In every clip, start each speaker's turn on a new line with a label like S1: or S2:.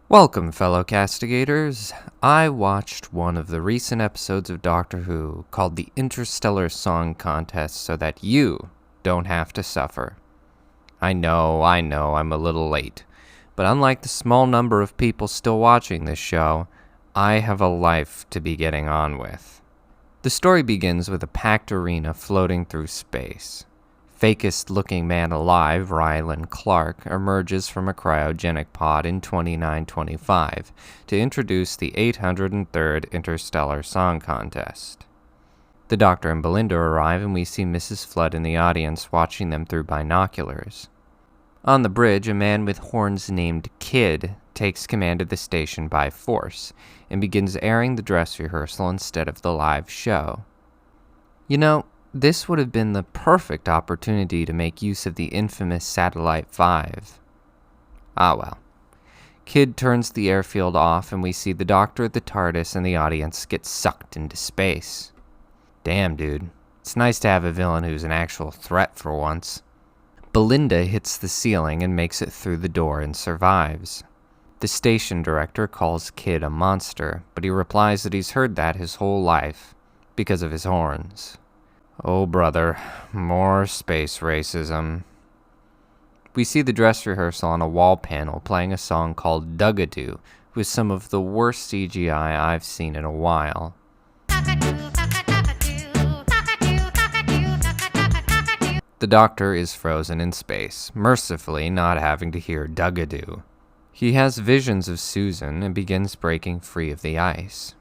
S1: Welcome, fellow castigators. I watched one of the recent episodes of Doctor Who called the Interstellar Song Contest so that you don't have to suffer. I know, I'm a little late, but unlike the small number of people still watching this show, I have a life to be getting on with. The story begins with a packed arena floating through space. Fakest-looking man alive, Rylan Clark, emerges from a cryogenic pod in 2925 to introduce the 803rd Interstellar Song Contest. The Doctor and Belinda arrive and we see Mrs. Flood in the audience watching them through binoculars. On the bridge, a man with horns named Kid takes command of the station by force and begins airing the dress rehearsal instead of the live show. You know, this would have been the perfect opportunity to make use of the infamous Satellite 5. Ah well. Kid turns the airfield off and we see the Doctor at the TARDIS and the audience get sucked into space. Damn, dude. It's nice to have a villain who's an actual threat for once. Belinda hits the ceiling and makes it through the door and survives. The station director calls Kid a monster, but he replies that he's heard that his whole life because of his horns. Oh brother, more space racism. We see the dress rehearsal on a wall panel playing a song called Dugadoo with some of the worst CGI I've seen in a while. The Doctor is frozen in space, mercifully not having to hear Dugadoo. He has visions of Susan and begins breaking free of the ice.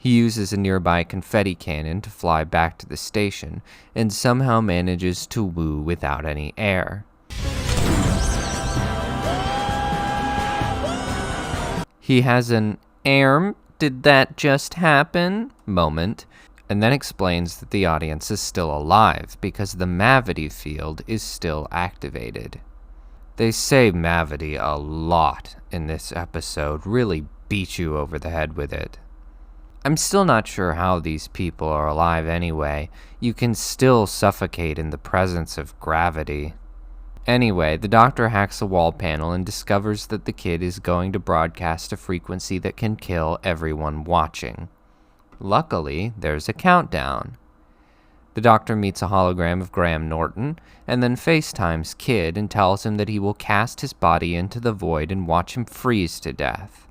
S1: He uses a nearby confetti cannon to fly back to the station and somehow manages to woo without any air. He has an did that just happen moment, and then explains that the audience is still alive because the Mavity field is still activated. They say Mavity a lot in this episode, really beat you over the head with it. I'm still not sure how these people are alive anyway. You can still suffocate in the presence of gravity. Anyway, the Doctor hacks a wall panel and discovers that the Kid is going to broadcast a frequency that can kill everyone watching. Luckily, there's a countdown. The Doctor meets a hologram of Graham Norton, and then FaceTimes Kid and tells him that he will cast his body into the void and watch him freeze to death.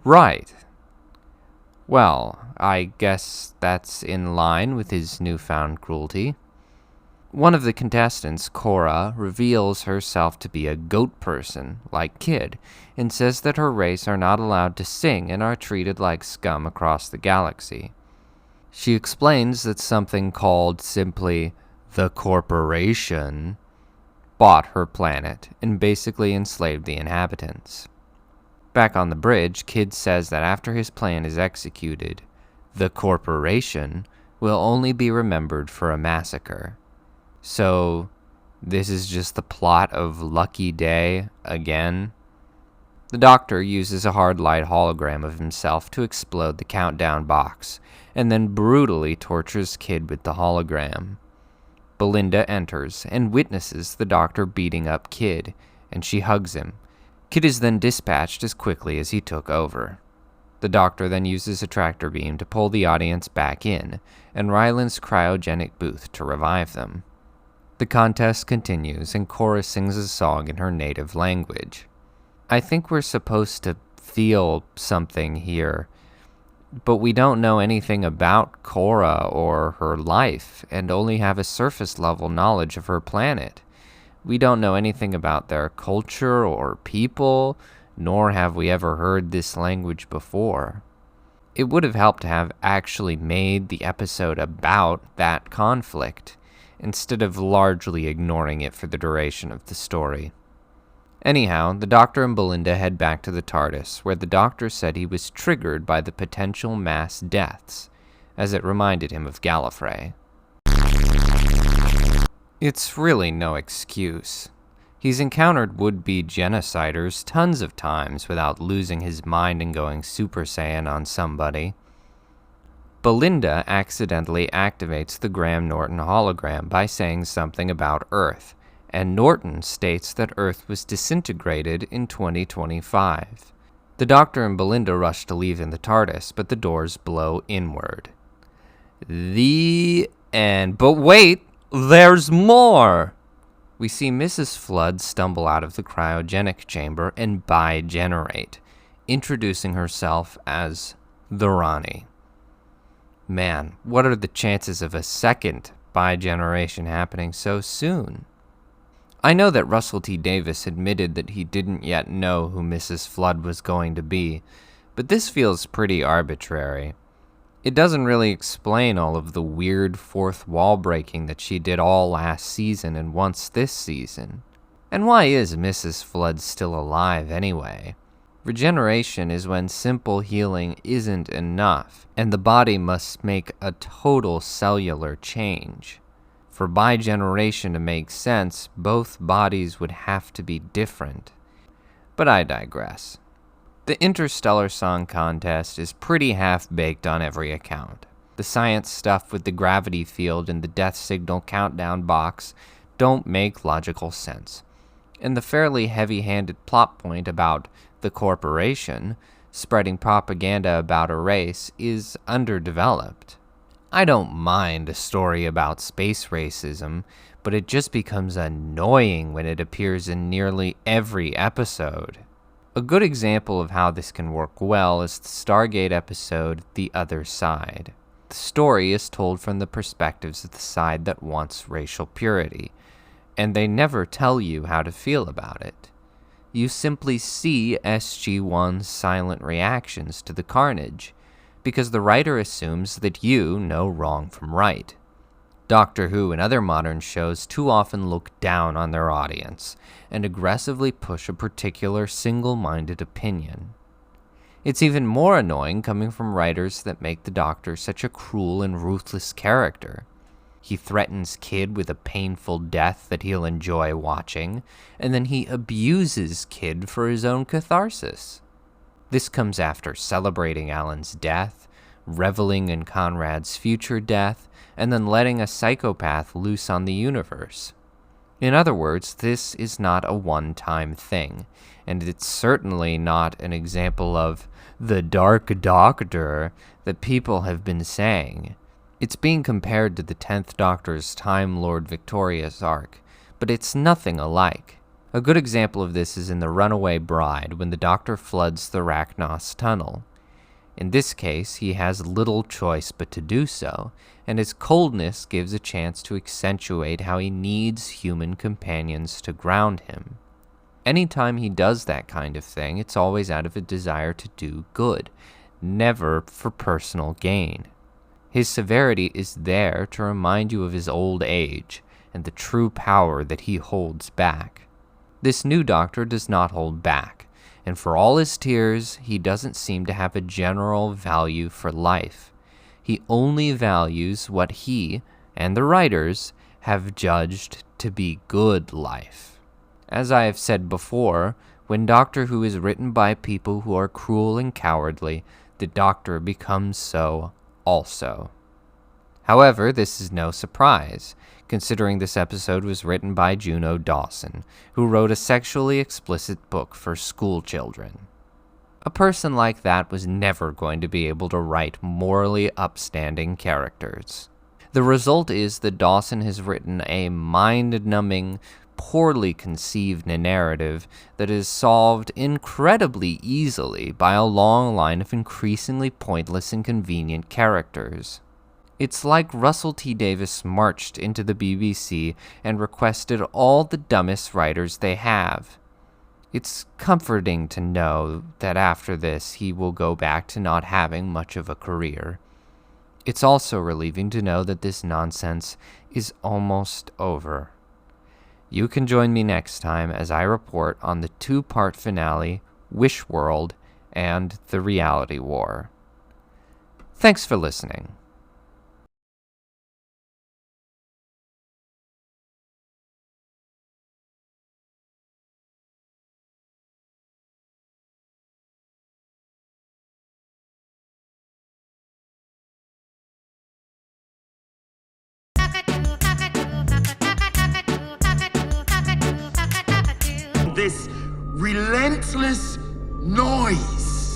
S1: Right. Well, I guess that's in line with his newfound cruelty. One of the contestants, Cora, reveals herself to be a goat person, like Kid, and says that her race are not allowed to sing and are treated like scum across the galaxy. She explains that something called simply the Corporation bought her planet and basically enslaved the inhabitants. Back on the bridge, Kid says that after his plan is executed, the Corporation will only be remembered for a massacre. So, this is just the plot of Lucky Day again? The Doctor uses a hard light hologram of himself to explode the countdown box, and then brutally tortures Kid with the hologram. Belinda enters and witnesses the Doctor beating up Kid, and she hugs him. Kid is then dispatched as quickly as he took over. The Doctor then uses a tractor beam to pull the audience back in, and Rylan's cryogenic booth to revive them. The contest continues, and Cora sings a song in her native language. I think we're supposed to feel something here, but we don't know anything about Cora or her life, and only have a surface-level knowledge of her planet. We don't know anything about their culture or people, nor have we ever heard this language before. It would have helped to have actually made the episode about that conflict, instead of largely ignoring it for the duration of the story. Anyhow, the Doctor and Belinda head back to the TARDIS, where the Doctor said he was triggered by the potential mass deaths, as it reminded him of Gallifrey. It's really no excuse. He's encountered would-be genociders tons of times without losing his mind and going Super Saiyan on somebody. Belinda accidentally activates the Graham Norton hologram by saying something about Earth, and Norton states that Earth was disintegrated in 2025. The Doctor and Belinda rush to leave in the TARDIS, but the doors blow inward. The end. But wait, there's more! We see Mrs. Flood stumble out of the cryogenic chamber and bi-generate, introducing herself as the Rani. Man, what are the chances of a second bi-generation happening so soon? I know that Russell T. Davies admitted that he didn't yet know who Mrs. Flood was going to be, but this feels pretty arbitrary. It doesn't really explain all of the weird fourth wall breaking that she did all last season and once this season. And why is Mrs. Flood still alive anyway? Regeneration is when simple healing isn't enough, and the body must make a total cellular change. For bi-generation to make sense, both bodies would have to be different. But I digress. The Interstellar Song Contest is pretty half-baked on every account. The science stuff with the gravity field and the death signal countdown box don't make logical sense. And the fairly heavy-handed plot point about the corporation spreading propaganda about a race is underdeveloped. I don't mind a story about space racism, but it just becomes annoying when it appears in nearly every episode. A good example of how this can work well is the Stargate episode, The Other Side. The story is told from the perspectives of the side that wants racial purity, and they never tell you how to feel about it. You simply see SG-1's silent reactions to the carnage, because the writer assumes that you know wrong from right. Doctor Who and other modern shows too often look down on their audience and aggressively push a particular single-minded opinion. It's even more annoying coming from writers that make the Doctor such a cruel and ruthless character. He threatens Kid with a painful death that he'll enjoy watching, and then he abuses Kid for his own catharsis. This comes after celebrating Alan's death, reveling in Conrad's future death, and then letting a psychopath loose on the universe. In other words, this is not a one-time thing, and it's certainly not an example of the Dark Doctor that people have been saying. It's being compared to the 10th Doctor's Time Lord Victorious arc, but it's nothing alike. A good example of this is in The Runaway Bride, when the Doctor floods the Rachnos Tunnel. In this case, he has little choice but to do so, and his coldness gives a chance to accentuate how he needs human companions to ground him. Anytime he does that kind of thing, it's always out of a desire to do good, never for personal gain. His severity is there to remind you of his old age and the true power that he holds back. This new Doctor does not hold back, and for all his tears, he doesn't seem to have a general value for life. He only values what he and the writers have judged to be good life. As I have said before, when Doctor Who is written by people who are cruel and cowardly, the Doctor becomes so also. However, this is no surprise, considering this episode was written by Juno Dawson, who wrote a sexually explicit book for school children. A person like that was never going to be able to write morally upstanding characters. The result is that Dawson has written a mind-numbing, poorly conceived narrative that is solved incredibly easily by a long line of increasingly pointless and convenient characters. It's like Russell T. Davies marched into the BBC and requested all the dumbest writers they have. It's comforting to know that after this he will go back to not having much of a career. It's also relieving to know that this nonsense is almost over. You can join me next time as I report on the 2-part finale, Wish World, and The Reality War. Thanks for listening.
S2: This relentless Noise!